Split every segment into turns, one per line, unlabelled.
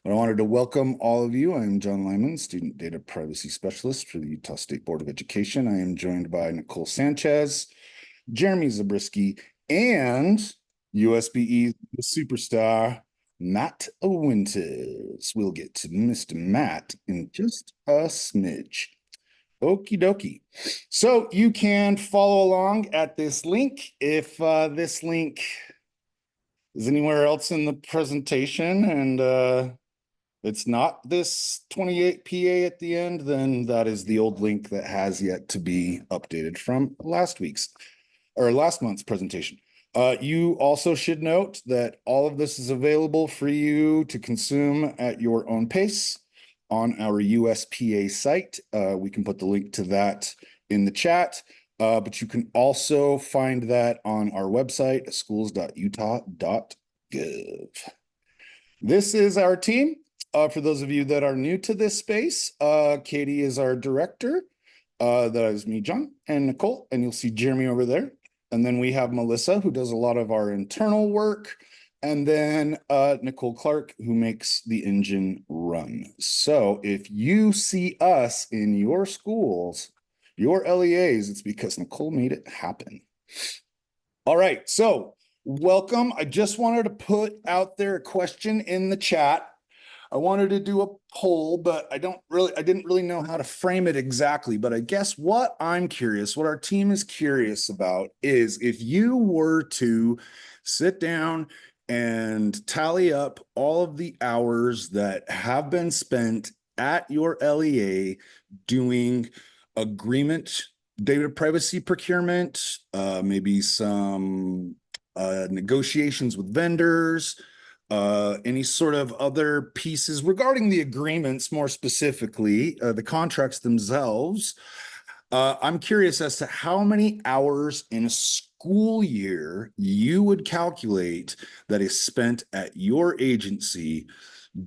I wanted to welcome all of you. I'm John Lyman, Student Data Privacy Specialist for the Utah State Board of Education. I am joined by Nicole Sanchez, Jeremy Zabriskie, and USPE superstar, Matt Winters. We'll get to Mr. Matt in just a smidge. Okie dokie. So you can follow along at this link. If this link is anywhere else in the presentation and it's not this 28 PA at the end, then that is the old link that has yet to be updated from last month's presentation. You also should note that all of this is available for you to consume at your own pace on our USPA site. We can put the link to that in the chat, but you can also find that on our website, schools.utah.gov. This is our team. For those of you that are new to this space, Katie is our director. That is me, John, and Nicole, and you'll see Jeremy over there. And then we have Melissa, who does a lot of our internal work, and then Nicole Clark, who makes the engine run. So if you see us in your schools, your LEAs, it's because Nicole made it happen. All right, so welcome. I just wanted to put out there a question in the chat. I wanted to do a poll, but I didn't really know how to frame it exactly. But I guess what our team is curious about is if you were to sit down and tally up all of the hours that have been spent at your LEA doing agreement, data privacy procurement, maybe some negotiations with vendors, any sort of other pieces regarding the agreements, more specifically, the contracts themselves. I'm curious as to how many hours in a school year you would calculate that is spent at your agency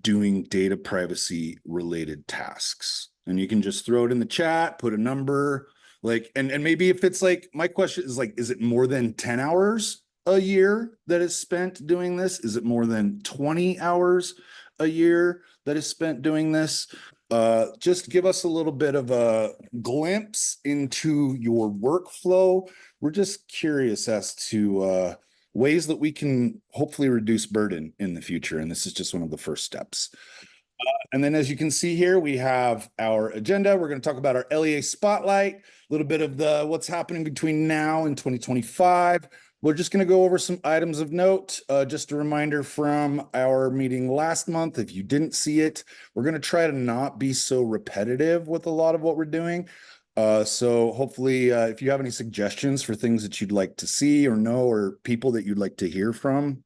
doing data privacy related tasks. And you can just throw it in the chat, put a number, and maybe if it's like, my question is like, is it more than 10 hours a year that is spent doing this? Is it more than 20 hours a year that is spent doing this? Just give us a little bit of a glimpse into your workflow. We're just curious as to ways that we can hopefully reduce burden in the future. And this is just one of the first steps. And then as you can see here, we have our agenda. We're going to talk about our LEA Spotlight, a little bit of what's happening between now and 2025. We're just going to go over some items of note. Just a reminder from our meeting last month, if you didn't see it, we're going to try to not be so repetitive with a lot of what we're doing. So hopefully, if you have any suggestions for things that you'd like to see or know, or people that you'd like to hear from,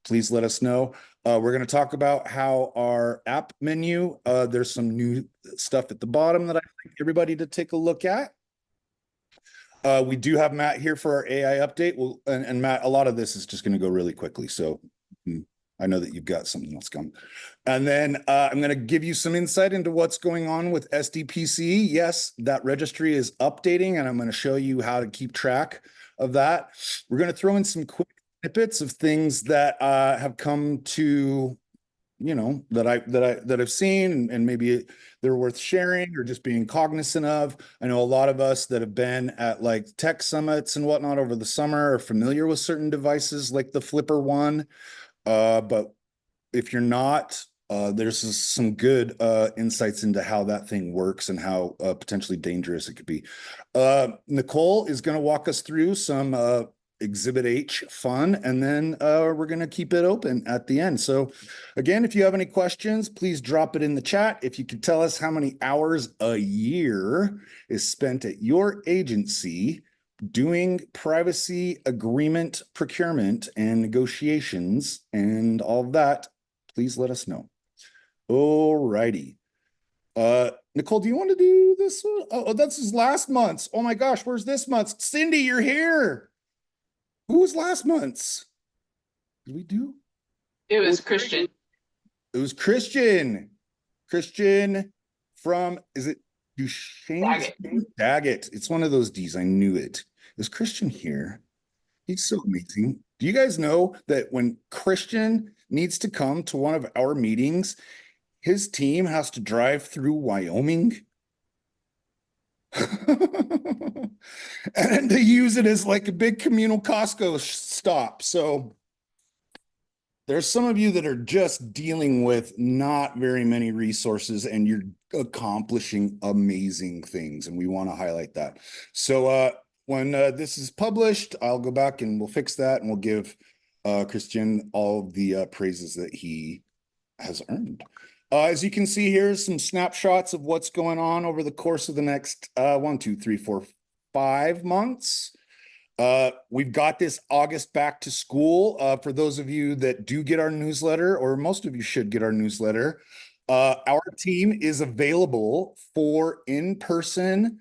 please let us know. We're going to talk about how our app menu, there's some new stuff at the bottom that I'd like everybody to take a look at. We do have Matt here for our AI update. And Matt, a lot of this is just going to go really quickly. So I know that you've got something else coming. And then I'm going to give you some insight into what's going on with SDPC. Yes, that registry is updating, and I'm going to show you how to keep track of that. We're going to throw in some quick snippets of things that have come to that I've seen, and maybe they're worth sharing or just being cognizant of. I know a lot of us that have been at like tech summits and whatnot over the summer are familiar with certain devices like the Flipper one. But if you're not, there's some good insights into how that thing works and how potentially dangerous it could be. Nicole is going to walk us through some Exhibit H fun, and then we're going to keep it open at the end. So again, if you have any questions, please drop it in the chat. If you could tell us how many hours a year is spent at your agency doing privacy agreement procurement and negotiations and all of that, please let us know. All righty. Nicole, do you want to do this one? Oh, that's his last month's. Oh my gosh, where's this month's? Cindy, you're here. Who was last month's? Did we do?
It was Christian.
It was Christian. Christian from, is it Duchesne? Daggett. It's one of those D's. I knew it. Is Christian here? He's so amazing. Do you guys know that when Christian needs to come to one of our meetings, his team has to drive through Wyoming? And they use it as like a big communal Costco stop. So there's some of you that are just dealing with not very many resources and you're accomplishing amazing things. And we want to highlight that. So when this is published, I'll go back and we'll fix that and we'll give Christian all of the praises that he has earned. As you can see, here's some snapshots of what's going on over the course of the next 1, 2, 3, 4, 5 months. We've got this August back to school. For those of you that do get our newsletter, or most of you should get our newsletter, our team is available for in-person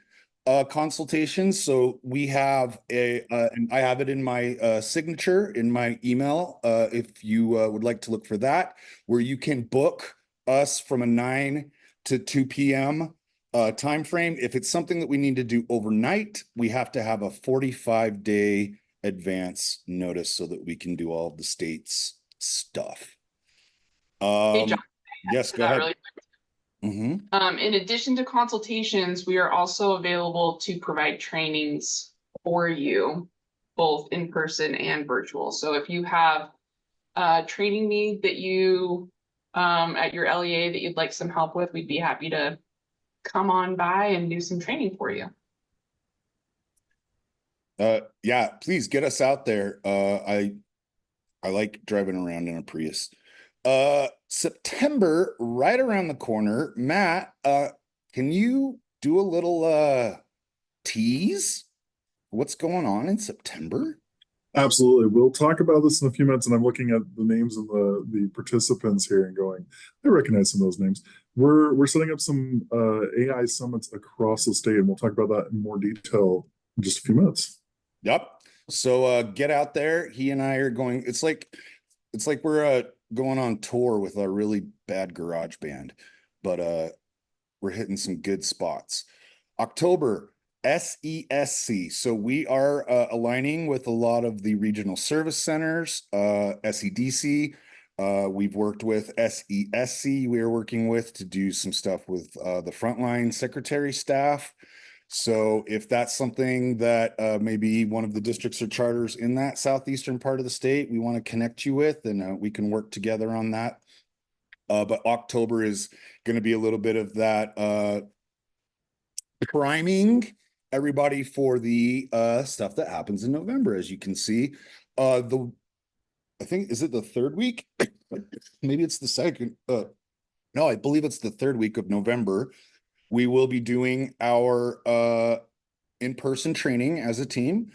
consultations. So we have and I have it in my signature in my email, if you would like to look for that, where you can book us from a 9 to 2 p.m. Time frame. If it's something that we need to do overnight, we have to have a 45-day advance notice so that we can do all of the state's stuff.
Hey, John,
yes, go ahead.
really in addition to consultations, we are also available to provide trainings for you, both in person and virtual. So if you have a training need that you at your LEA that you'd like some help with, we'd be happy to come on by and do some training for you.
Yeah, please get us out there. I like driving around in a Prius. September, right around the corner. Matt, can you do a little tease? What's going on in September?
Absolutely. We'll talk about this in a few minutes, and I'm looking at the names of the participants here and going, I recognize some of those names. We're setting up some AI summits across the state, and we'll talk about that in more detail in just a few minutes.
Yep. So get out there. He and I are going, it's like we're going on tour with a really bad garage band, but we're hitting some good spots. October, SESC. So we are aligning with a lot of the regional service centers, SEDC. We've worked with SESC. We are working with to do some stuff with the frontline secretary staff. So if that's something that maybe one of the districts or charters in that southeastern part of the state we want to connect you with, and we can work together on that. But October is going to be a little bit of that priming everybody for the stuff that happens in November. As you can see, I think, is it the third week? Maybe it's the second. No, I believe it's the third week of November. We will be doing our in-person training as a team.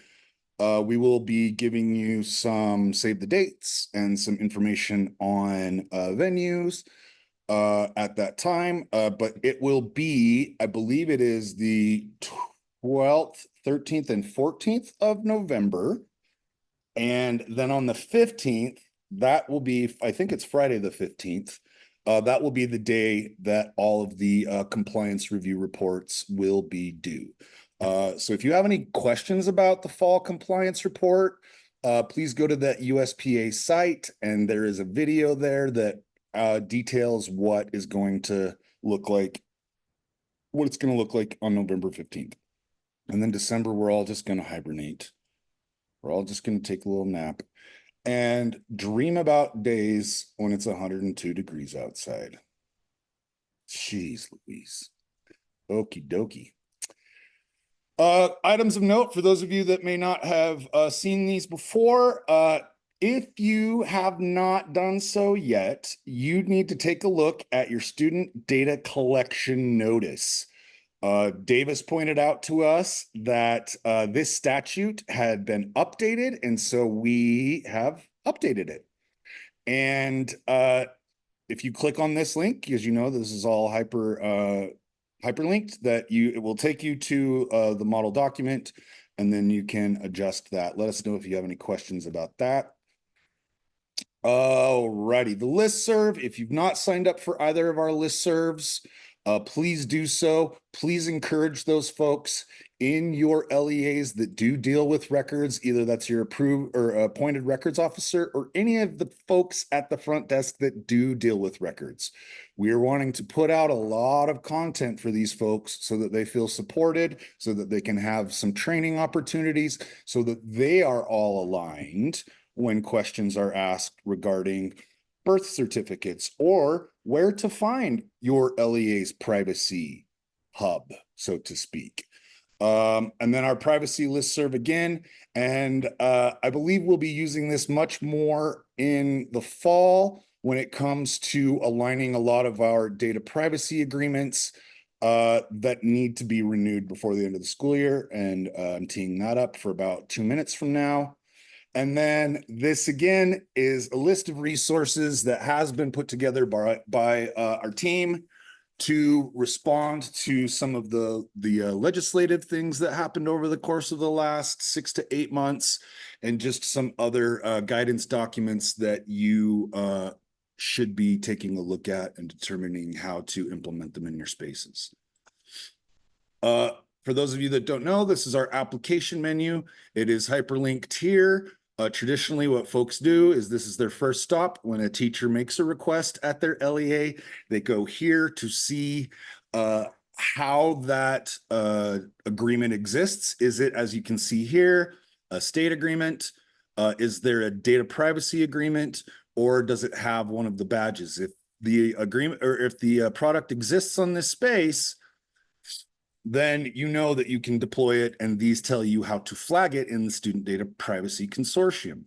We will be giving you some save the dates and some information on venues at that time. But it will be, I believe it is the 12th, 13th, and 14th of November. And then on the 15th, that will be, I think it's Friday the 15th. That will be the day that all of the compliance review reports will be due. So if you have any questions about the fall compliance report, please go to that USPA site, and there is a video there that details what is going to look like, what it's going to look like on November 15th. And then December, we're all just going to hibernate. We're all just going to take a little nap and dream about days when it's 102 degrees outside. Jeez Louise. Okie dokie. Items of note for those of you that may not have seen these before. If you have not done so yet, you need to take a look at your student data collection notice. Davis pointed out to us that this statute had been updated, and so we have updated it. And if you click on this link, as you know, this is all hyperlinked, that it will take you to the model document, and then you can adjust that. Let us know if you have any questions about that. Alrighty, the listserv. If you've not signed up for either of our listservs, please do so. Please encourage those folks in your LEAs that do deal with records, either that's your approved or appointed records officer or any of the folks at the front desk that do deal with records. We are wanting to put out a lot of content for these folks so that they feel supported, so that they can have some training opportunities, so that they are all aligned when questions are asked regarding birth certificates or where to find your LEA's privacy hub, so to speak. And then our privacy listserv again. And I believe we'll be using this much more in the fall when it comes to aligning a lot of our data privacy agreements that need to be renewed before the end of the school year. And I'm teeing that up for about 2 minutes from now. And then this again is a list of resources that has been put together by our team to respond to some of the legislative things that happened over the course of the last 6 to 8 months, and just some other guidance documents that you should be taking a look at and determining how to implement them in your spaces. For those of you that don't know, this is our application menu. It is hyperlinked here. Traditionally, what folks do is this is their first stop. When a teacher makes a request at their LEA, they go here to see how that agreement exists. Is it, as you can see here, a state agreement? Is there a data privacy agreement, or does it have one of the badges? If the agreement or if the product exists on this space, then you know that you can deploy it, and these tell you how to flag it in the Student Data Privacy Consortium.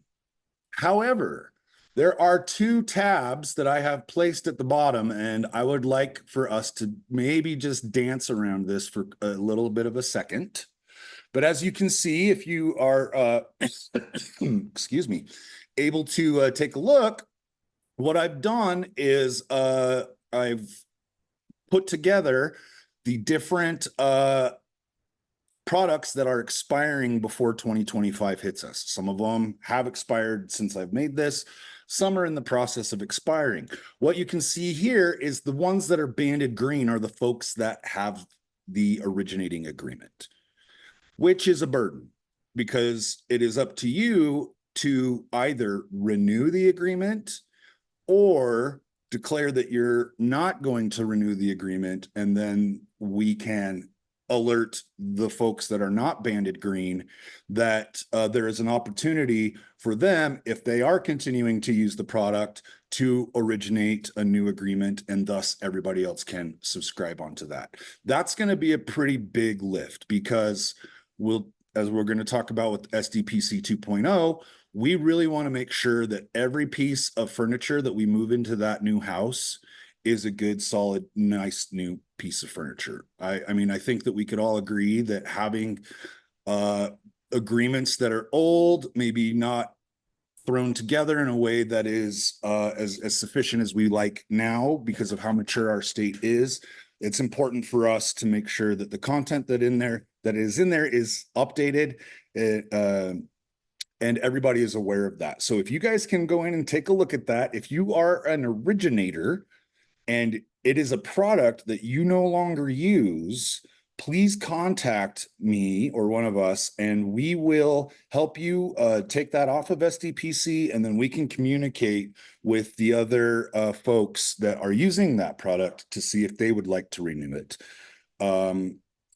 However, there are 2 tabs that I have placed at the bottom, and I would like for us to maybe just dance around this for a little bit of a second. But as you can see, if you are, excuse me, able to take a look, what I've done is I've put together the different products that are expiring before 2025 hits us. Some of them have expired since I've made this. Some are in the process of expiring. What you can see here is the ones that are banded green are the folks that have the originating agreement, which is a burden because it is up to you to either renew the agreement or declare that you're not going to renew the agreement, and then we can alert the folks that are not banded green that there is an opportunity for them, if they are continuing to use the product, to originate a new agreement, and thus everybody else can subscribe onto that. That's going to be a pretty big lift because as we're going to talk about with SDPC 2.0, we really want to make sure that every piece of furniture that we move into that new house is a good, solid, nice new piece of furniture. I mean, I think that we could all agree that having agreements that are old, maybe not thrown together in a way that is as sufficient as we like now because of how mature our state is, it's important for us to make sure that the content that is in there is updated. And everybody is aware of that. So if you guys can go in and take a look at that, if you are an originator and it is a product that you no longer use, please contact me or one of us, and we will help you take that off of SDPC, and then we can communicate with the other folks that are using that product to see if they would like to renew it.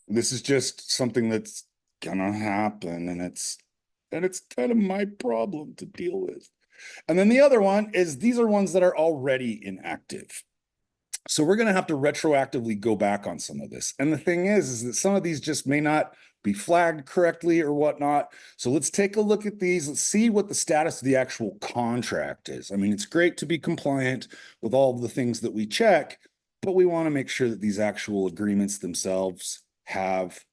This is just something that's gonna happen, and it's kind of my problem to deal with. And then the other one is these are ones that are already inactive. So we're going to have to retroactively go back on some of this. And the thing is that some of these just may not be flagged correctly or whatnot. So let's take a look at these. Let's see what the status of the actual contract is. I mean, it's great to be compliant with all of the things that we check, but we want to make sure that these actual agreements themselves have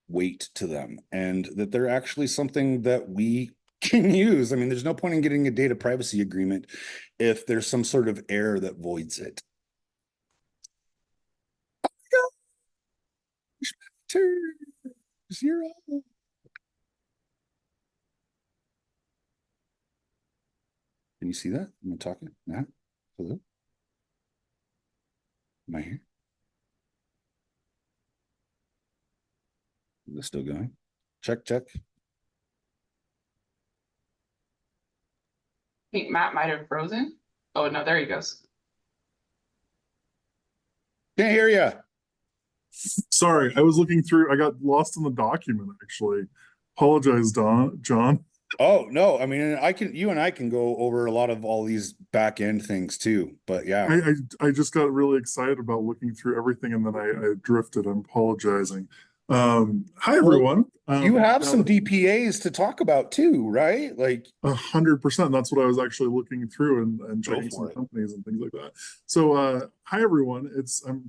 weight to them and that they're actually something that we can use. I mean, there's no point in getting a data privacy agreement if there's some sort of error that voids it. Zero. Can you see that? Am I talking? Matt? Hello? Am I here? Is this still going? Check, check.
I think Matt might have frozen. Oh, no, there he goes.
Can't hear you.
Sorry, I was looking through. I got lost in the document, actually. Apologize, John.
Oh, no. I mean, you and I can go over a lot of all these back end things too. But yeah.
I just got really excited about looking through everything, and then I drifted. I'm apologizing. Hi, everyone.
You have some DPAs to talk about too, right? Like
100%. That's what I was actually looking through and checking some companies and things like that. So, hi, everyone. I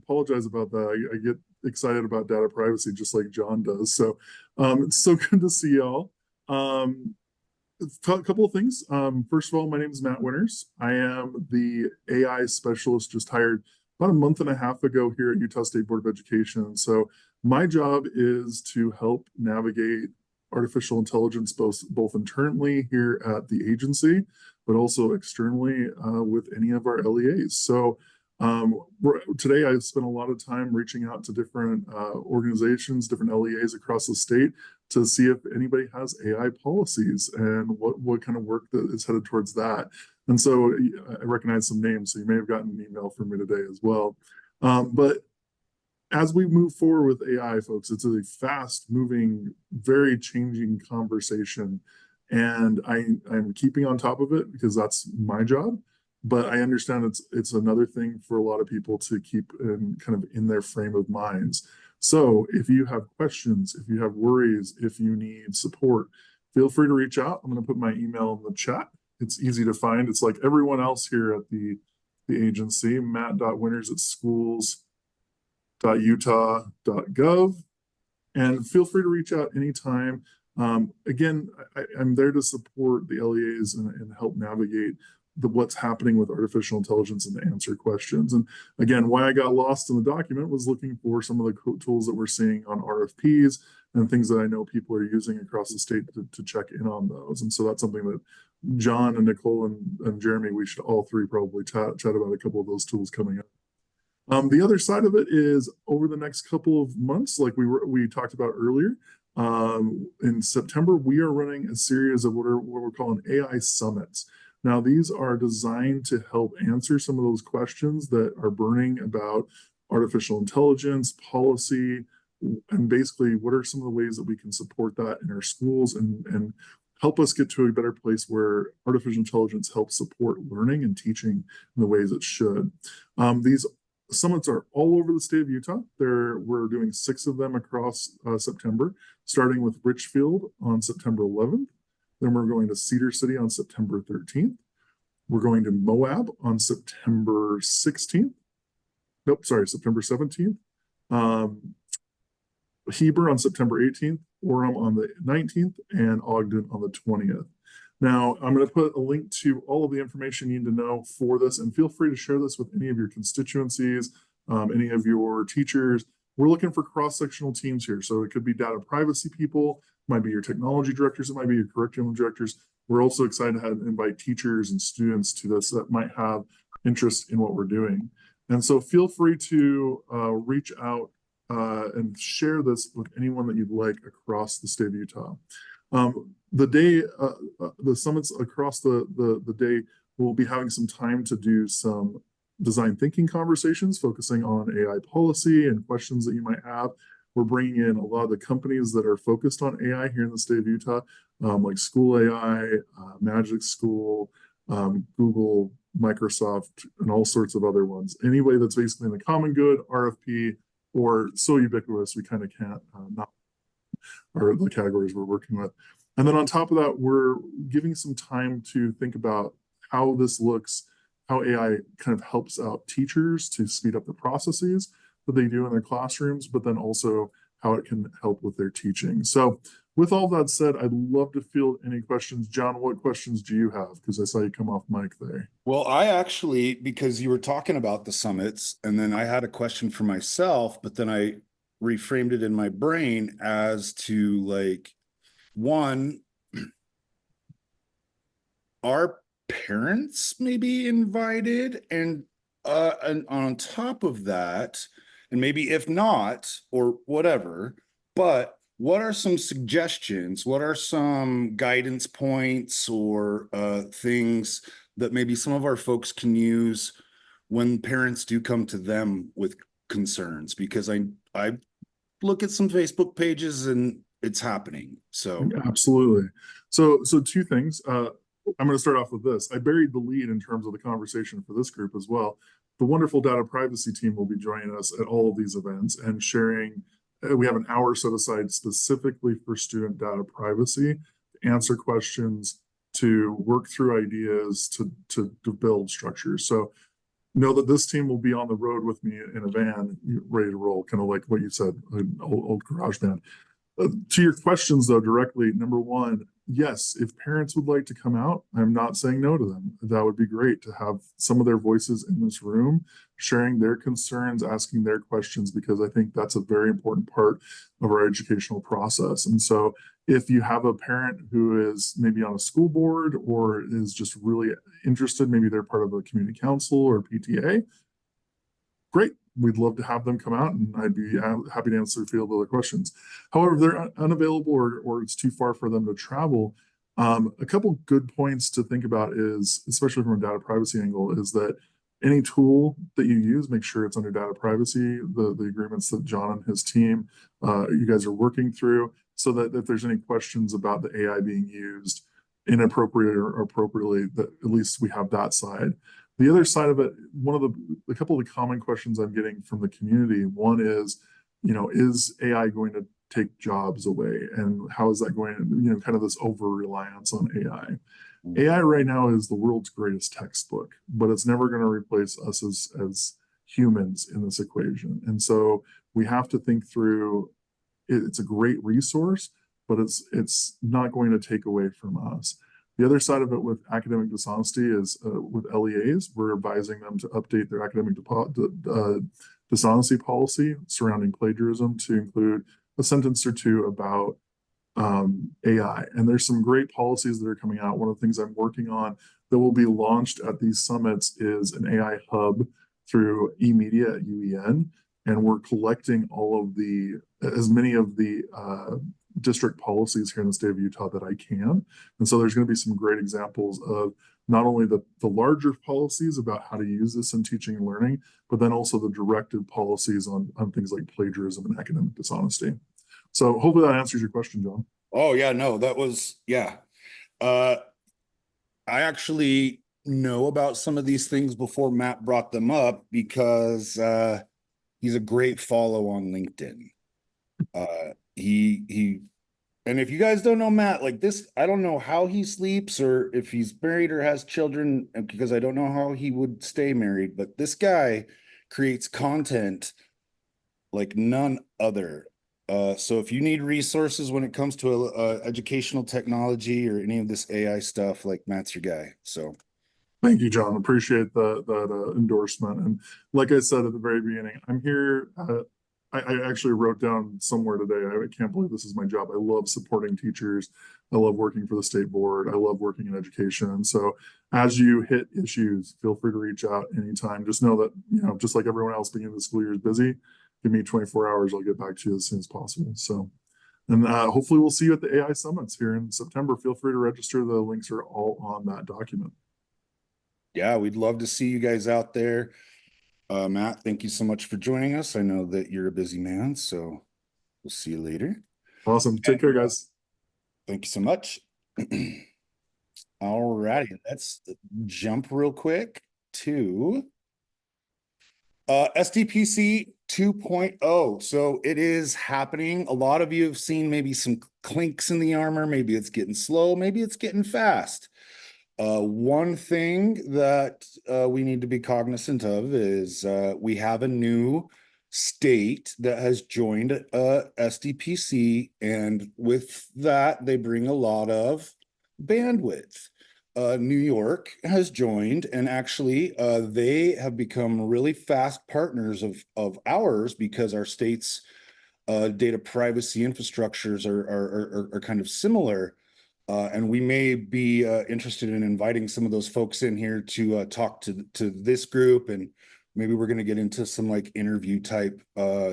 apologize about that. I get excited about data privacy just like John does. So, it's so good to see y'all. A couple of things. First of all, my name is Matt Winters. I am the AI specialist just hired about a month and a half ago here at Utah State Board of Education. So my job is to help navigate artificial intelligence both internally here at the agency, but also externally with any of our LEAs. So today I spent a lot of time reaching out to different organizations, different LEAs across the state to see if anybody has AI policies and what kind of work that is headed towards that. And so I recognize some names, so you may have gotten an email from me today as well. But as we move forward with AI, folks, it's a fast-moving, very changing conversation. And I'm keeping on top of it because that's my job. But I understand it's another thing for a lot of people to keep in their frame of minds. So if you have questions, if you have worries, if you need support, feel free to reach out. I'm going to put my email in the chat. It's easy to find. It's like everyone else here at the agency, matt.winters@schools.utah.gov. And feel free to reach out anytime. Again, I'm there to support the LEAs and help navigate what's happening with artificial intelligence and to answer questions. And again, why I got lost in the document was looking for some of the tools that we're seeing on RFPs and things that I know people are using across the state to check in on those. And so that's something that John and Nicole and Jeremy, we should all three probably chat about a couple of those tools coming up. The other side of it is over the next couple of months, like we talked about earlier, in September, we are running a series of what we're calling AI summits. Now, these are designed to help answer some of those questions that are burning about artificial intelligence, policy, and basically what are some of the ways that we can support that in our schools and help us get to a better place where artificial intelligence helps support learning and teaching in the ways it should. These summits are all over the state of Utah. We're doing 6 of them across September, starting with Richfield on September 11th. Then we're going to Cedar City on September 13th. We're going to Moab on September 16th. Nope, sorry, September 17th. Heber on September 18th, Orem on the 19th, and Ogden on the 20th. Now, I'm going to put a link to all of the information you need to know for this, and feel free to share this with any of your constituencies, any of your teachers. We're looking for cross-sectional teams here. So it could be data privacy people, it might be your technology directors, it might be your curriculum directors. We're also excited to invite teachers and students to this that might have interest in what we're doing. And so feel free to reach out and share this with anyone that you'd like across the state of Utah. The summits across the day, we'll be having some time to do some design thinking conversations focusing on AI policy and questions that you might have. We're bringing in a lot of the companies that are focused on AI here in the state of Utah, like School AI, Magic School, Google, Microsoft, and all sorts of other ones. Anyway, that's basically in the common good, RFP, or so ubiquitous we kind of can't not are the categories we're working with. And then on top of that, we're giving some time to think about how this looks, how AI kind of helps out teachers to speed up the processes that they do in their classrooms, but then also how it can help with their teaching. So with all that said, I'd love to field any questions. John, what questions do you have? Because I saw you come off mic there.
Well, I actually, because you were talking about the summits, and then I had a question for myself, but then I reframed it in my brain as to like, one, are parents maybe invited? And on top of that, and maybe if not, or whatever, but what are some suggestions? What are some guidance points or things that maybe some of our folks can use when parents do come to them with concerns? Because I look at some Facebook pages and it's happening. So
Absolutely. So two things. I'm going to start off with this. I buried the lead in terms of the conversation for this group as well. The wonderful data privacy team will be joining us at all of these events and sharing. We have an hour set aside specifically for student data privacy, to answer questions, to work through ideas, to build structures. So know that this team will be on the road with me in a van, ready to roll, kind of like what you said, an old garage band. To your questions, though, directly, number one, yes, if parents would like to come out, I'm not saying no to them. That would be great to have some of their voices in this room, sharing their concerns, asking their questions, because I think that's a very important part of our educational process. And so if you have a parent who is maybe on a school board or is just really interested, maybe they're part of a community council or PTA, great. We'd love to have them come out, and I'd be happy to answer a few other questions. However, if they're unavailable or it's too far for them to travel, a couple good points to think about is, especially from a data privacy angle, is that any tool that you use, make sure it's under data privacy, the agreements that John and his team, you guys are working through, so that if there's any questions about the AI being used inappropriately or appropriately, that at least we have that side. The other side of it, a couple of the common questions I'm getting from the community, one is, is AI going to take jobs away? And how is that going to, kind of this over-reliance on AI? AI right now is the world's greatest textbook, but it's never going to replace us as humans in this equation. And so we have to think through, it's a great resource, but it's not going to take away from us. The other side of it with academic dishonesty is with LEAs, we're advising them to update their academic dishonesty policy surrounding plagiarism to include a sentence or two about AI. And there's some great policies that are coming out. One of the things I'm working on that will be launched at these summits is an AI hub through eMedia at UEN. And we're collecting as many of the district policies here in the state of Utah that I can. And so there's going to be some great examples of not only the larger policies about how to use this in teaching and learning, but then also the directed policies on things like plagiarism and academic dishonesty. So hopefully that answers your question, John.
oh yeah, no, that was, yeah. I actually know about some of these things before Matt brought them up, because he's a great follow on LinkedIn. And if you guys don't know Matt, like this, I don't know how he sleeps or if he's married or has children, because I don't know how he would stay married, but this guy creates content like none other. So if you need resources when it comes to educational technology or any of this AI stuff, like Matt's your guy. So
thank you, John. Appreciate that endorsement. And like I said at the very beginning, I'm here. I actually wrote down somewhere today, I can't believe this is my job. I love supporting teachers. I love working for the state board. I love working in education. And so as you hit issues, feel free to reach out anytime. Just know that, just like everyone else, beginning of the school year is busy. give me 24 hours. I'll get back to you as soon as possible. So, and hopefully we'll see you at the AI summits here in September. Feel free to register. The links are all on that document.
Yeah, we'd love to see you guys out there. Matt, thank you so much for joining us. I know that you're a busy man, so we'll see you later.
Awesome. Take care, guys.
Thank you so much. All righty, let's jump real quick to SDPC 2.0. So it is happening. A lot of you have seen maybe some clinks in the armor. Maybe it's getting slow. Maybe it's getting fast. One thing that we need to be cognizant of is we have a new state that has joined SDPC, and with that, they bring a lot of bandwidth. New York has joined, and actually they have become really fast partners of ours because our state's data privacy infrastructures are kind of similar. And we may be interested in inviting some of those folks in here to talk to this group, and maybe we're going to get into some like interview type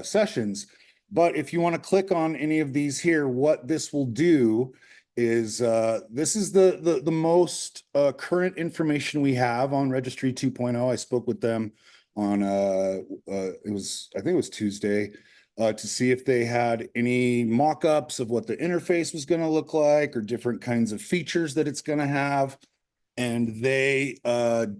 sessions. But if you want to click on any of these here, what this will do is this is the most current information we have on Registry 2.0. I spoke with them on I think it was Tuesday. To see if they had any mock-ups of what the interface was going to look like or different kinds of features that it's going to have. And they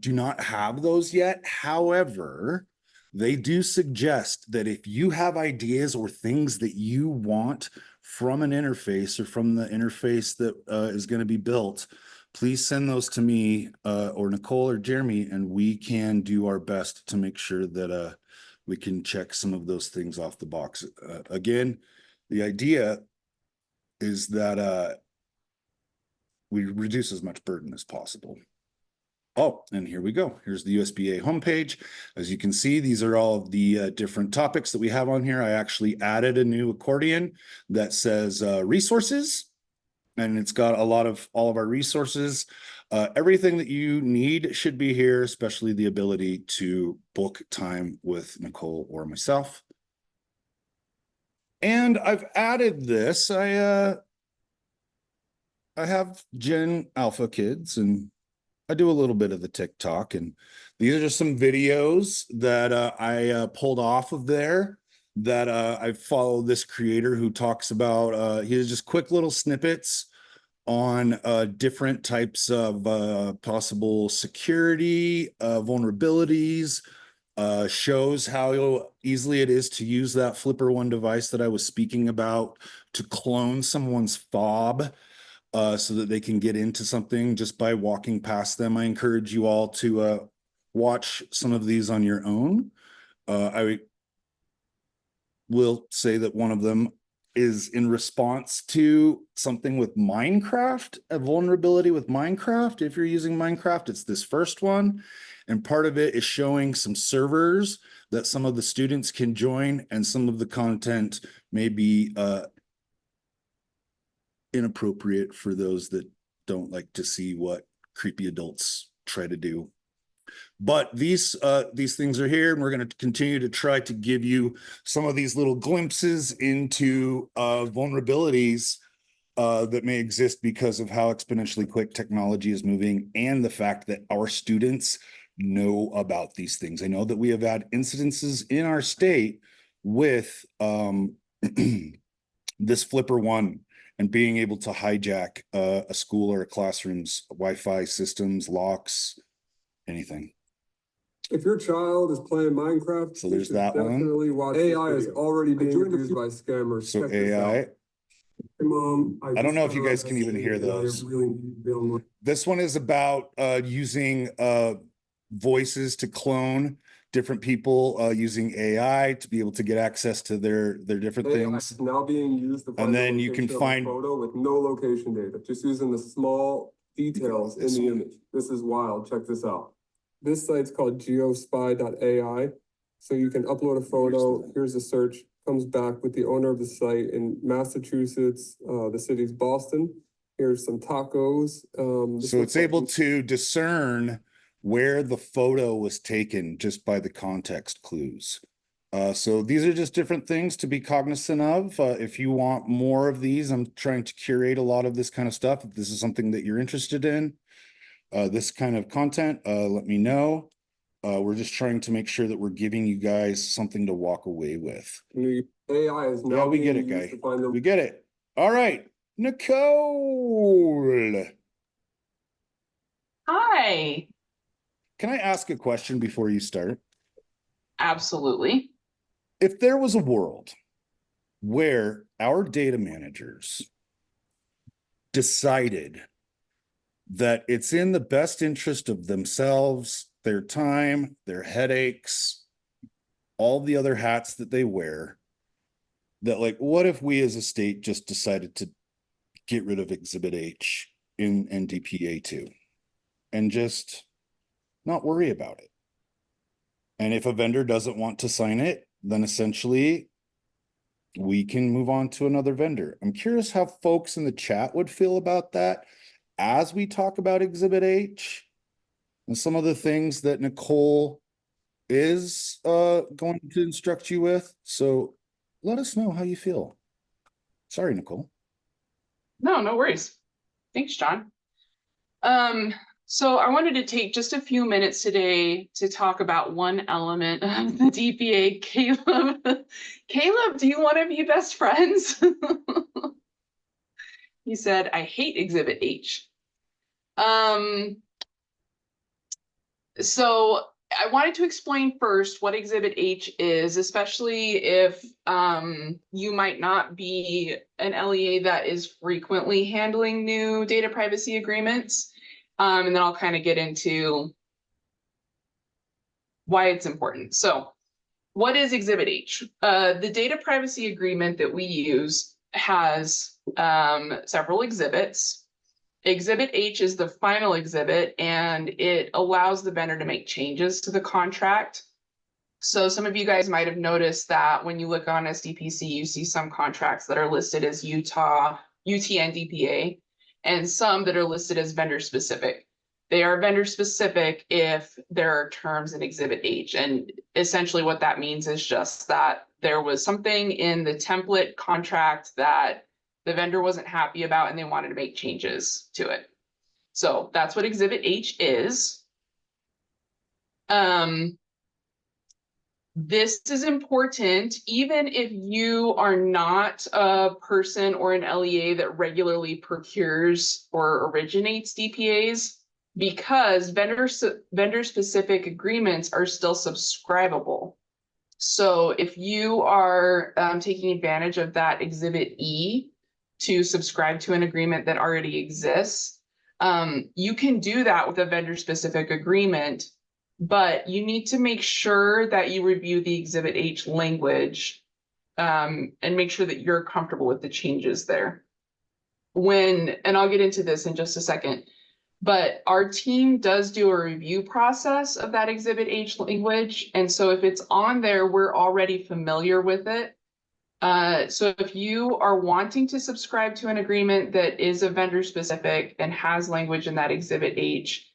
do not have those yet. However, they do suggest that if you have ideas or things that you want from an interface or from the interface that is going to be built, please send those to me or Nicole or Jeremy, and we can do our best to make sure that we can check some of those things off the box. Again, the idea is that we reduce as much burden as possible. Oh, and here we go. Here's the USPA homepage. As you can see, these are all of the different topics that we have on here. I actually added a new accordion that says resources, and it's got a lot of all of our resources. Everything that you need should be here, especially the ability to book time with Nicole or myself. And I've added this. I have Gen Alpha kids, and I do a little bit of the TikTok, and these are just some videos that I pulled off of there that I follow this creator who talks about, he has just quick little snippets on different types of possible security vulnerabilities, shows how easily it is to use that Flipper One device that I was speaking about to clone someone's fob so that they can get into something just by walking past them. I encourage you all to watch some of these on your own. I will say that one of them is in response to something with Minecraft, a vulnerability with Minecraft. If you're using Minecraft, it's this first one. And part of it is showing some servers that some of the students can join, and some of the content may be inappropriate for those that don't like to see what creepy adults try to do. But these things are here, and we're going to continue to try to give you some of these little glimpses into vulnerabilities that may exist because of how exponentially quick technology is moving, and the fact that our students know about these things. I know that we have had incidences in our state with this Flipper One and being able to hijack a school or a classroom's Wi-Fi systems, locks, anything.
If your child is playing Minecraft,
so there's
you should
that
definitely watch AI is already being used by scammers.
So AI.
Hey, Mom,
I don't know if you guys can even hear those. This one is about using voices to clone different people using AI to be able to get access to their different
AI
things.
is now being used to find
And then you can find
photo with no location data, just using the small details in the image. This is wild. Check this out. This site's called geospy.ai. So you can upload a photo. Here's a search. Comes back with the owner of the site in Massachusetts. The city's Boston. Here's some tacos.
So it's able to discern where the photo was taken just by the context clues. So these are just different things to be cognizant of. If you want more of these, I'm trying to curate a lot of this kind of stuff. If this is something that you're interested in, this kind of content, let me know. We're just trying to make sure that we're giving you guys something to walk away with.
The AI is now
Yeah, we get
being
it,
used
guy.
to find the
We get it. All right, Nicole.
Hi.
Can I ask a question before you start?
Absolutely.
If there was a world where our data managers decided that it's in the best interest of themselves, their time, their headaches, all the other hats that they wear, that like, what if we as a state just decided to get rid of Exhibit H in NDPA 2 and just not worry about it? And if a vendor doesn't want to sign it, then essentially we can move on to another vendor. I'm curious how folks in the chat would feel about that as we talk about Exhibit H and some of the things that Nicole is going to instruct you with. So let us know how you feel. Sorry, Nicole.
No worries. Thanks, John. So I wanted to take just a few minutes today to talk about one element of the DPA. Caleb, do you want to be best friends? He said, I hate Exhibit H. So I wanted to explain first what Exhibit H is, especially if you might not be an LEA that is frequently handling new data privacy agreements. And then I'll kind of get into why it's important. So what is Exhibit H? The data privacy agreement that we use has several exhibits. Exhibit H is the final exhibit, and it allows the vendor to make changes to the contract. So some of you guys might have noticed that when you look on SDPC, you see some contracts that are listed as UTN DPA, and some that are listed as vendor specific. They are vendor specific if there are terms in Exhibit H. And essentially what that means is just that there was something in the template contract that the vendor wasn't happy about and they wanted to make changes to it. So that's what Exhibit H is. This is important even if you are not a person or an LEA that regularly procures or originates DPAs, because vendor-specific agreements are still subscribable. So if you are taking advantage of that Exhibit E to subscribe to an agreement that already exists, you can do that with a vendor-specific agreement, but you need to make sure that you review the Exhibit H language and make sure that you're comfortable with the changes there. And I'll get into this in just a second, but our team does do a review process of that Exhibit H language. And so if it's on there, we're already familiar with it. So if you are wanting to subscribe to an agreement that is a vendor specific and has language in that Exhibit H,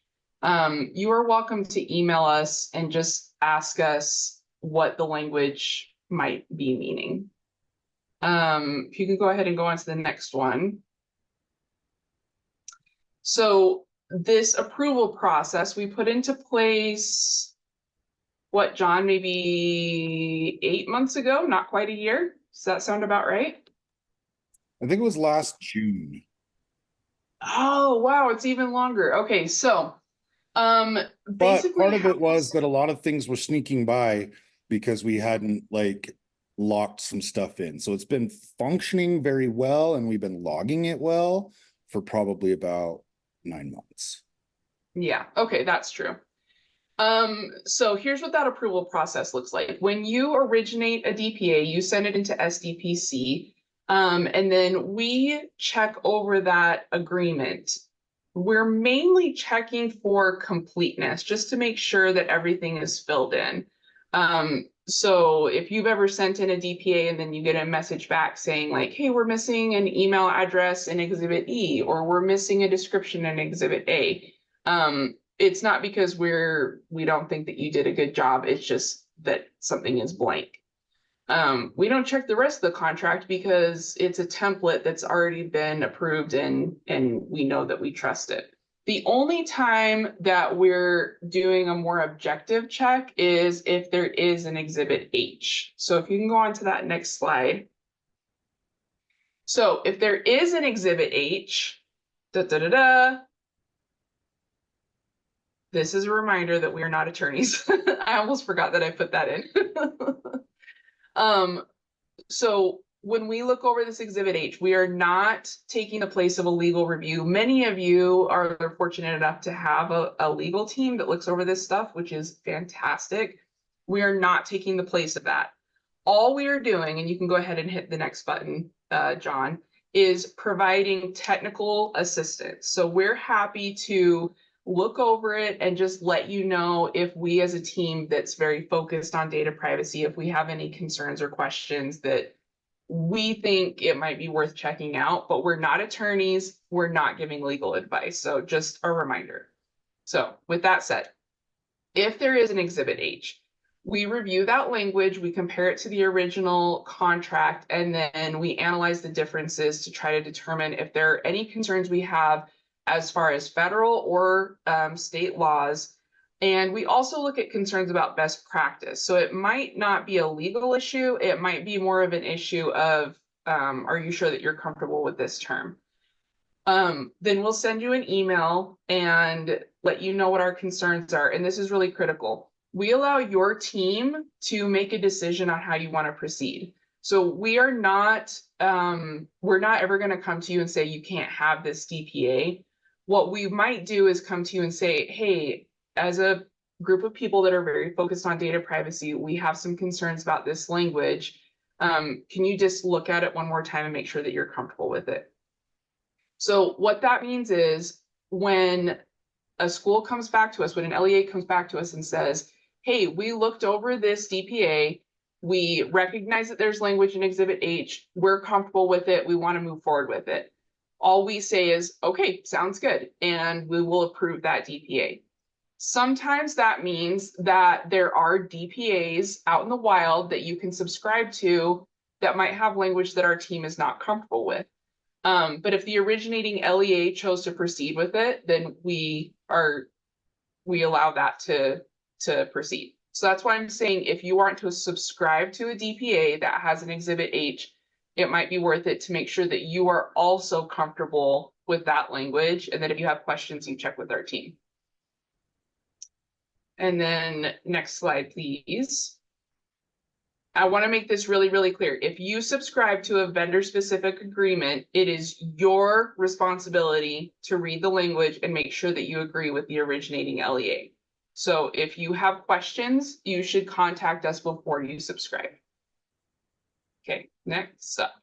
you are welcome to email us and just ask us what the language might be meaning. If you can go ahead and go on to the next one. So this approval process we put into place, what, John, maybe 8 months ago, not quite a year. Does that sound about right?
I think it was last June.
Oh, wow, it's even longer. Okay, so
But
basically
part of it was that a lot of things were sneaking by because we hadn't like locked some stuff in. So it's been functioning very well and we've been logging it well for probably about 9 months.
Yeah, okay, that's true. So here's what that approval process looks like. When you originate a DPA, you send it into SDPC, and then we check over that agreement. We're mainly checking for completeness, just to make sure that everything is filled in. So if you've ever sent in a DPA and then you get a message back saying like, hey, we're missing an email address in Exhibit E, or we're missing a description in Exhibit A, it's not because we don't think that you did a good job. It's just that something is blank. We don't check the rest of the contract because it's a template that's already been approved and we know that we trust it. The only time that we're doing a more objective check is if there is an Exhibit H. So if you can go on to that next slide. So if there is an Exhibit H, this is a reminder that we are not attorneys. I almost forgot that I put that in. So when we look over this Exhibit H, we are not taking the place of a legal review. Many of you are fortunate enough to have a legal team that looks over this stuff, which is fantastic. We are not taking the place of that. All we are doing, and you can go ahead and hit the next button, John, is providing technical assistance. So we're happy to look over it and just let you know if we as a team that's very focused on data privacy, if we have any concerns or questions that we think it might be worth checking out, but we're not attorneys, we're not giving legal advice. So just a reminder. So with that said, if there is an Exhibit H, we review that language, we compare it to the original contract, and then we analyze the differences to try to determine if there are any concerns we have as far as federal or state laws. And we also look at concerns about best practice. So it might not be a legal issue. It might be more of an issue of, are you sure that you're comfortable with this term? Then we'll send you an email and let you know what our concerns are. And this is really critical. We allow your team to make a decision on how you want to proceed. So we're not ever going to come to you and say, you can't have this DPA. What we might do is come to you and say, hey, as a group of people that are very focused on data privacy, we have some concerns about this language. Can you just look at it one more time and make sure that you're comfortable with it? So what that means is when a school comes back to us, when an LEA comes back to us and says, hey, we looked over this DPA, we recognize that there's language in Exhibit H, we're comfortable with it, we want to move forward with it. All we say is, okay, sounds good, and we will approve that DPA. Sometimes that means that there are DPAs out in the wild that you can subscribe to that might have language that our team is not comfortable with. But if the originating LEA chose to proceed with it, then we allow that to proceed. So that's why I'm saying if you aren't to subscribe to a DPA that has an Exhibit H, it might be worth it to make sure that you are also comfortable with that language, and that if you have questions, you check with our team. And then next slide, please. I want to make this really, really clear. If you subscribe to a vendor-specific agreement, it is your responsibility to read the language and make sure that you agree with the originating LEA. So if you have questions, you should contact us before you subscribe. Okay, next up.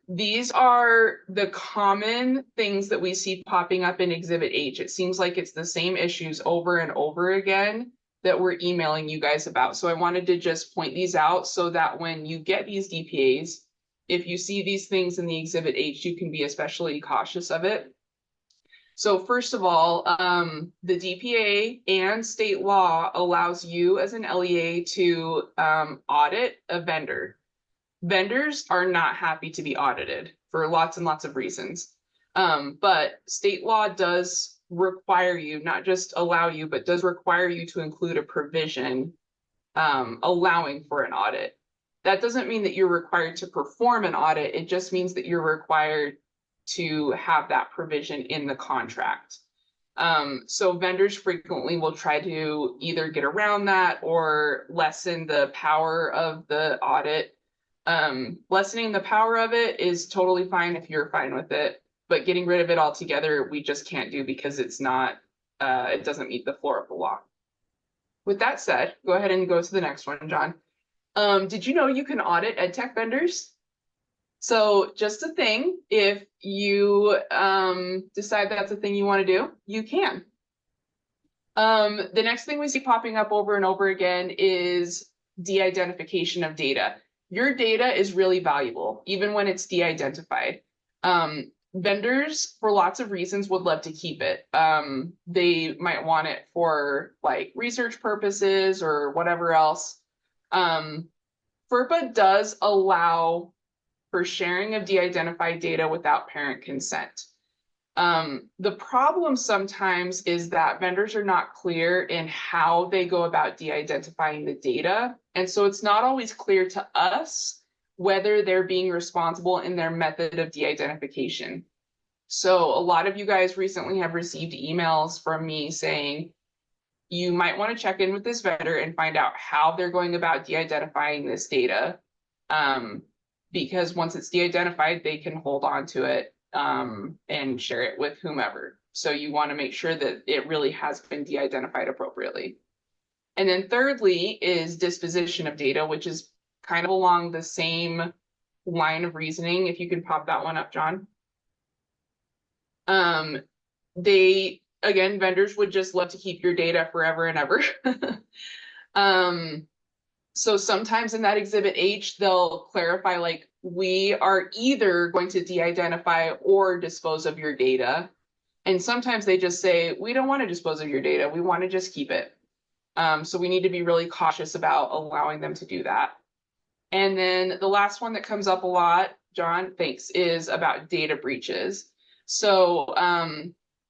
These are the common things that we see popping up in Exhibit H. It seems like it's the same issues over and over again that we're emailing you guys about. So I wanted to just point these out so that when you get these DPAs, if you see these things in the Exhibit H, you can be especially cautious of it. So first of all, the DPA and state law allows you as an LEA to audit a vendor. Vendors are not happy to be audited for lots and lots of reasons. But state law does require you, not just allow you, but does require you to include a provision allowing for an audit. That doesn't mean that you're required to perform an audit. It just means that you're required to have that provision in the contract. So vendors frequently will try to either get around that or lessen the power of the audit. Lessening the power of it is totally fine if you're fine with it, but getting rid of it altogether, we just can't do because it's not, it doesn't meet the floor of the law. With that said, go ahead and go to the next one, John. Did you know you can audit EdTech vendors? So just a thing, if you decide that's a thing you want to do, you can. The next thing we see popping up over and over again is de-identification of data. Your data is really valuable, even when it's de-identified. Vendors, for lots of reasons, would love to keep it. They might want it for like research purposes or whatever else. FERPA does allow for sharing of de-identified data without parent consent. The problem sometimes is that vendors are not clear in how they go about de-identifying the data. And so it's not always clear to us whether they're being responsible in their method of de-identification. So a lot of you guys recently have received emails from me saying, you might want to check in with this vendor and find out how they're going about de-identifying this data. Because once it's de-identified, they can hold on to it and share it with whomever. So you want to make sure that it really has been de-identified appropriately. And then thirdly is disposition of data, which is kind of along the same line of reasoning. If you can pop that one up, John. Vendors would just love to keep your data forever and ever. So sometimes in that exhibit H, they'll clarify, like, we are either going to de-identify or dispose of your data. And sometimes they just say, we don't want to dispose of your data. We want to just keep it. So we need to be really cautious about allowing them to do that. And then the last one that comes up a lot, John, thanks, is about data breaches. So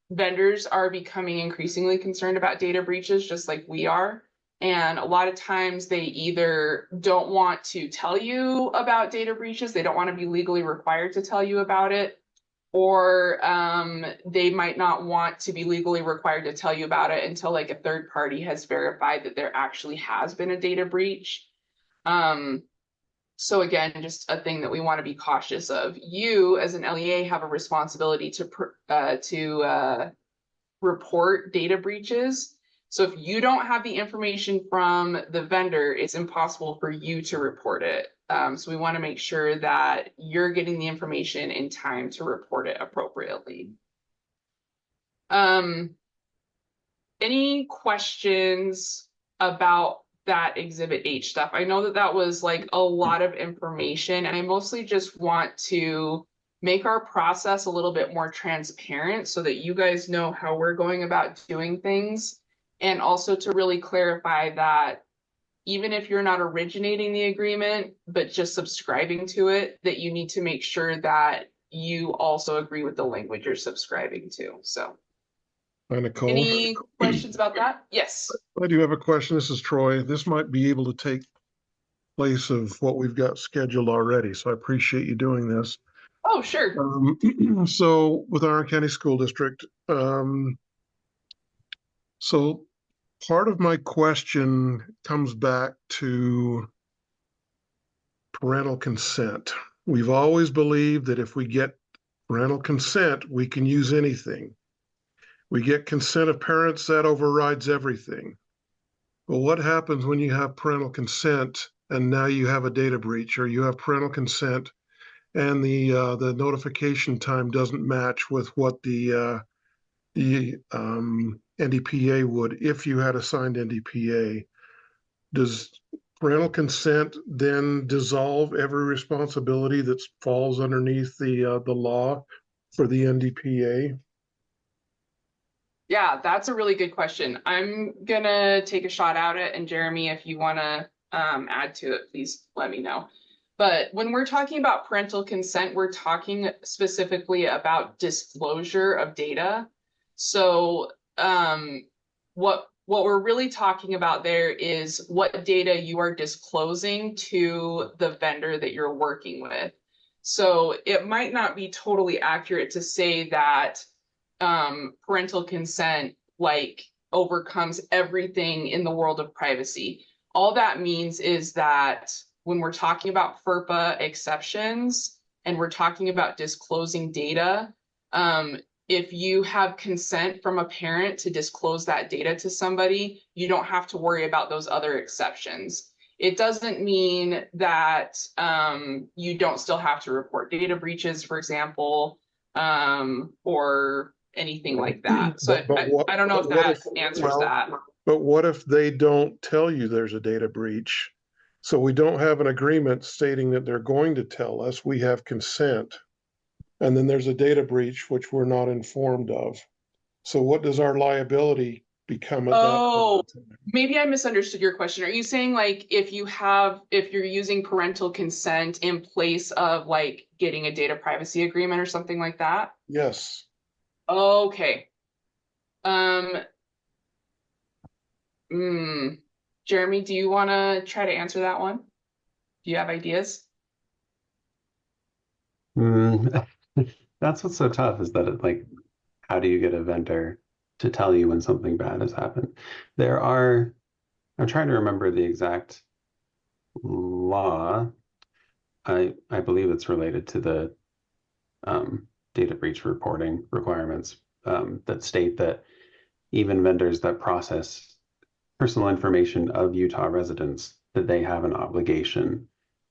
vendors are becoming increasingly concerned about data breaches, just like we are. And a lot of times they either don't want to tell you about data breaches, they don't want to be legally required to tell you about it, or they might not want to be legally required to tell you about it until like a third party has verified that there actually has been a data breach. So again, just a thing that we want to be cautious of. You as an LEA have a responsibility to report data breaches. So if you don't have the information from the vendor, it's impossible for you to report it. So we want to make sure that you're getting the information in time to report it appropriately. Any questions about that exhibit H stuff? I know that that was like a lot of information, and I mostly just want to make our process a little bit more transparent so that you guys know how we're going about doing things. And also to really clarify that even if you're not originating the agreement, but just subscribing to it, that you need to make sure that you also agree with the language you're subscribing to. So,
Nicole,
any questions about that? Yes.
I do have a question. This is Troy. This might be able to take place of what we've got scheduled already, so I appreciate you doing this.
Oh, sure.
So with Iron County School District, so part of my question comes back to parental consent. We've always believed that if we get parental consent, we can use anything. We get consent of parents, that overrides everything. Well, what happens when you have parental consent and now you have a data breach, or you have parental consent and the notification time doesn't match with what the NDPA would if you had a signed NDPA? Does parental consent then dissolve every responsibility that falls underneath the law for the NDPA?
Yeah, that's a really good question. I'm gonna take a shot at it, and Jeremy, if you wanna add to it, please let me know. But when we're talking about parental consent, we're talking specifically about disclosure of data. So what we're really talking about there is what data you are disclosing to the vendor that you're working with. So it might not be totally accurate to say that parental consent like overcomes everything in the world of privacy. All that means is that when we're talking about FERPA exceptions and we're talking about disclosing data, if you have consent from a parent to disclose that data to somebody, you don't have to worry about those other exceptions. It doesn't mean that you don't still have to report data breaches, for example, or anything like that. So I don't know if that answers that.
But what if they don't tell you there's a data breach? So we don't have an agreement stating that they're going to tell us. We have consent. And then there's a data breach, which we're not informed of. So what does our liability become at that
Oh,
point in time.
maybe I misunderstood your question. Are you saying like if you're using parental consent in place of like getting a data privacy agreement or something like that?
Yes.
Okay. Um, Jeremy, do you want to try to answer that one? Do you have ideas?
That's what's so tough is that it like, how do you get a vendor to tell you when something bad has happened? I'm trying to remember the exact law. I believe it's related to the data breach reporting requirements that state that even vendors that process personal information of Utah residents, that they have an obligation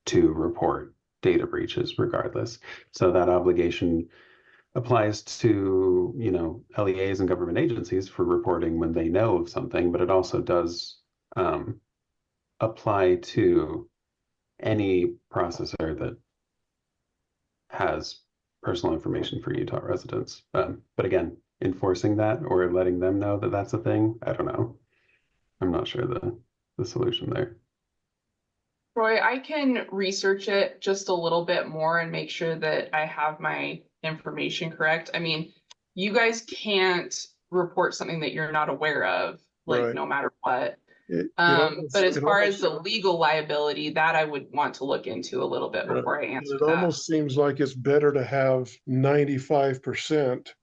to report data breaches regardless. So that obligation applies to, LEAs and government agencies for reporting when they know of something, but it also does apply to any processor that has personal information for Utah residents. But again, enforcing that or letting them know that that's a thing, I don't know. I'm not sure the solution there.
Roy, I can research it just a little bit more and make sure that I have my information correct. I mean, you guys can't report something that you're not aware of, like
Right.
no matter what.
Almost-
But as
it
far
almost-
as the legal liability, that I would want to look into a little bit
Right.
before I answer
It
that.
almost seems like it's better to have 95%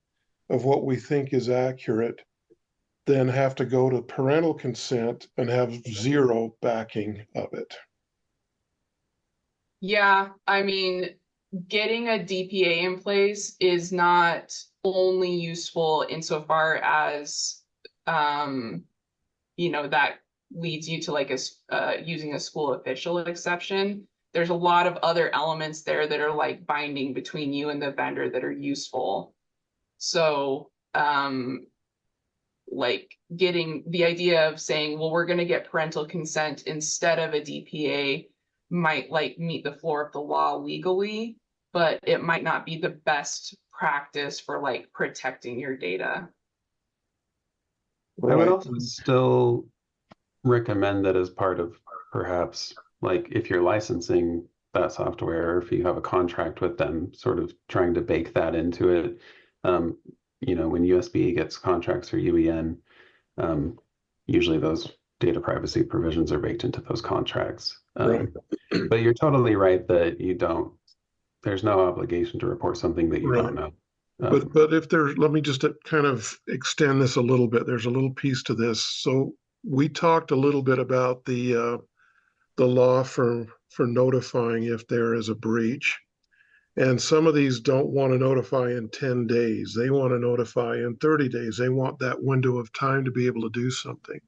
of what we think is accurate than have to go to parental consent and have zero backing of it.
Yeah, I mean, getting a DPA in place is not only useful insofar as, that leads you to like using a school official exception. There's a lot of other elements there that are like binding between you and the vendor that are useful. So, like getting the idea of saying, well, we're going to get parental consent instead of a DPA might like meet the floor of the law legally, but it might not be the best practice for like protecting your data.
I would also still recommend that as part of perhaps like if you're licensing that software or if you have a contract with them, sort of trying to bake that into it. When USPA gets contracts for UEN, usually those data privacy provisions are baked into those contracts.
Right.
But you're totally right that there's no obligation to report something that you
Right.
don't know.
But if there's, let me just kind of extend this a little bit. There's a little piece to this. So we talked a little bit about the law for notifying if there is a breach. And some of these don't want to notify in 10 days. They want to notify in 30 days. They want that window of time to be able to do something.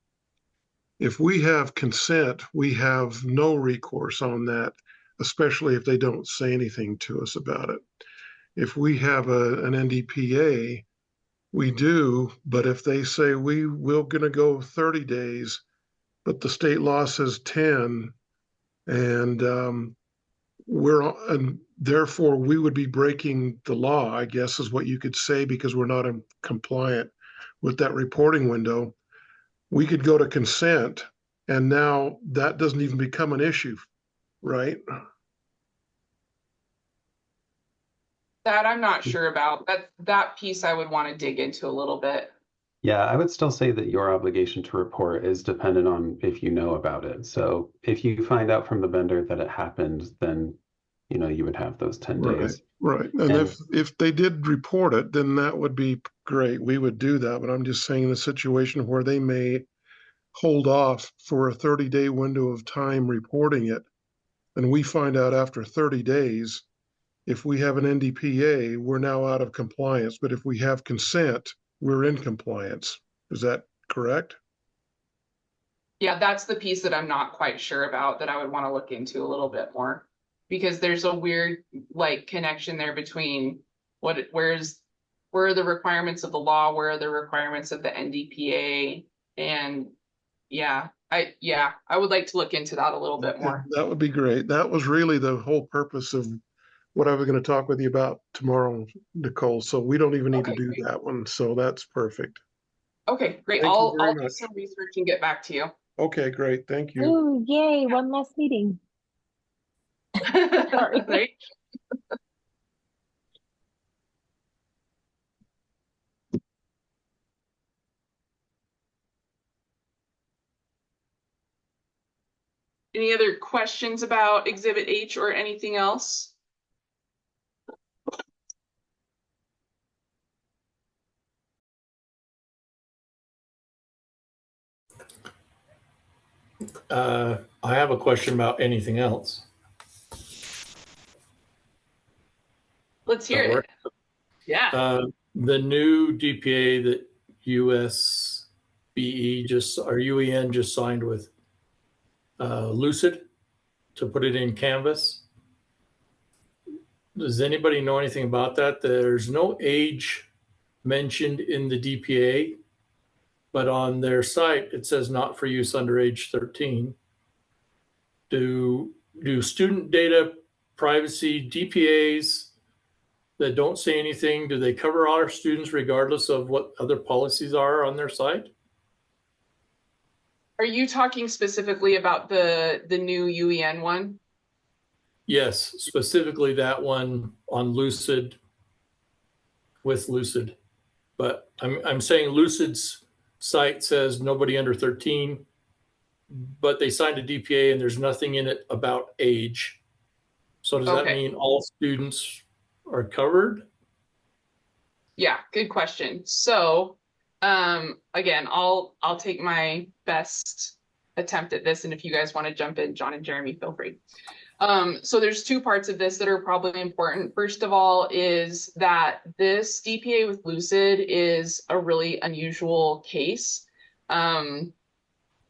If we have consent, we have no recourse on that, especially if they don't say anything to us about it. If we have an NDPA, we do, but if they say we're going to go 30 days, but the state law says 10, and and therefore we would be breaking the law, I guess is what you could say, because we're not compliant with that reporting window. We could go to consent, and now that doesn't even become an issue, right?
That I'm not sure about. That piece I would want to dig into a little bit.
Yeah, I would still say that your obligation to report is dependent on if you know about it. So if you find out from the vendor that it happened, then you would have those 10 days.
Right. And if they did report it, then that would be great. We would do that. But I'm just saying in a situation where they may hold off for a 30-day window of time reporting it, and we find out after 30 days, if we have an NDPA, we're now out of compliance. But if we have consent, we're in compliance. Is that correct?
Yeah, that's the piece that I'm not quite sure about that I would want to look into a little bit more, because there's a weird like connection there between where are the requirements of the law, where are the requirements of the NDPA, and I would like to look into that a little bit more.
That would be great. That was really the whole purpose of what I was going to talk with you about tomorrow, Nicole. So we don't even need to do that one. So that's perfect.
Okay, great.
Thank you
I'll
very
do
much.
some research and get back to you.
Okay, great. Thank you.
Ooh, yay, one less meeting. Sorry.
Right? Any other questions about Exhibit H or anything else?
I have a question about anything else.
Let's hear
That
it.
work?
Yeah.
The new DPA that USBE or UEN just signed with Lucid to put it in Canvas. Does anybody know anything about that? There's no age mentioned in the DPA, but on their site it says not for use under age 13. Do student data privacy DPAs that don't say anything, do they cover all our students regardless of what other policies are on their site?
Are you talking specifically about the new UEN one?
Yes, specifically that one on Lucid with Lucid. But I'm saying Lucid's site says nobody under 13, but they signed a DPA and there's nothing in it about age. So does that
Okay.
mean all students are covered?
Yeah, good question. So, again, I'll take my best attempt at this, and if you guys want to jump in, John and Jeremy, feel free. So there's two parts of this that are probably important. First of all is that this DPA with Lucid is a really unusual case.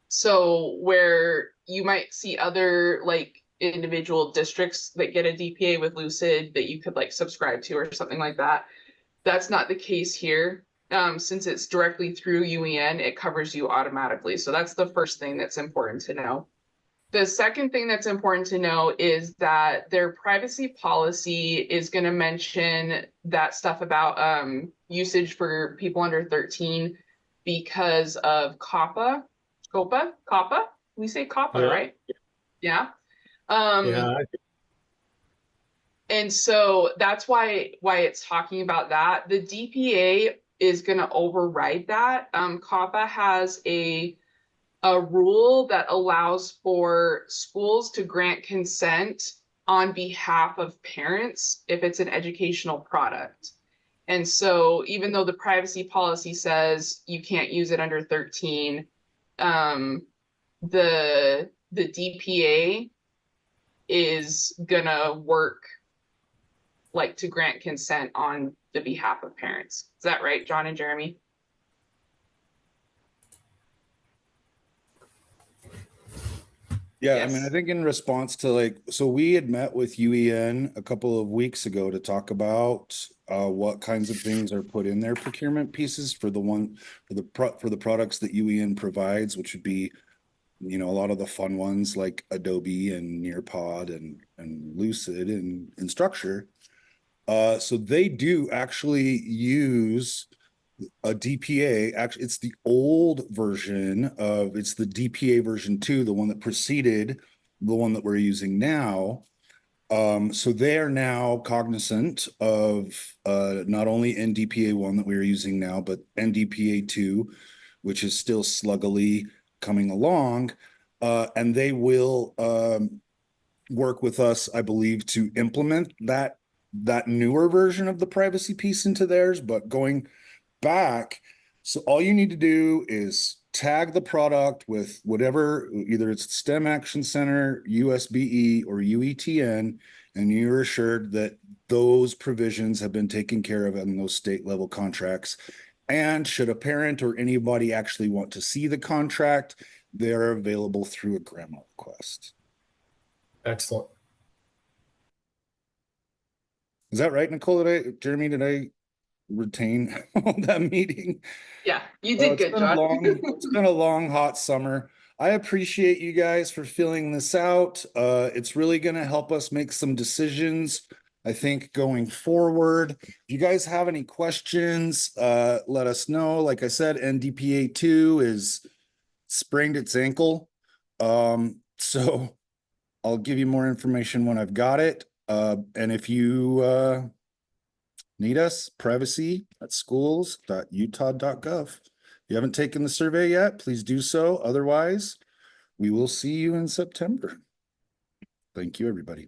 So where you might see other like individual districts that get a DPA with Lucid that you could like subscribe to or something like that. That's not the case here. Since it's directly through UEN, it covers you automatically. So that's the first thing that's important to know. The second thing that's important to know is that their privacy policy is going to mention that stuff about usage for people under 13 because of COPPA. We say COPPA,
Yeah.
right? Yeah.
Yeah.
And so that's why it's talking about that. The DPA is going to override that. COPPA has a rule that allows for schools to grant consent on behalf of parents if it's an educational product. And so even though the privacy policy says you can't use it under 13, the DPA is gonna work like to grant consent on the behalf of parents. Is that right, John and Jeremy?
Yeah,
Yes.
I mean, I think in response to like, so we had met with UEN a couple of weeks ago to talk about what kinds of things are put in their procurement pieces for the products that UEN provides, which would be, you know, a lot of the fun ones like Adobe and Nearpod and Lucid and Structure. So they do actually use a DPA. Actually, it's the old version of, it's the DPA version 2, the one that preceded the one that we're using now. So they are now cognizant of not only NDPA 1 that we're using now, but NDPA 2, which is still sluggily coming along. And they will work with us, I believe, to implement that newer version of the privacy piece into theirs. But going back, so all you need to do is tag the product with whatever, either it's STEM Action Center, USBE, or UETN, and you're assured that those provisions have been taken care of in those state level contracts. And should a parent or anybody actually want to see the contract, they're available through a grandma request.
Excellent.
Is that right, Nicole? Jeremy, did I retain that meeting?
Yeah, you did good, John.
It's been a long, hot summer. I appreciate you guys for filling this out. It's really going to help us make some decisions I think going forward, if you guys have any questions, let us know. Like I said, NDPA 2 is sprained its ankle. So I'll give you more information when I've got it. And if you need us, privacy@schools.utah.gov. If you haven't taken the survey yet, please do so. Otherwise, we will see you in September. Thank you, everybody.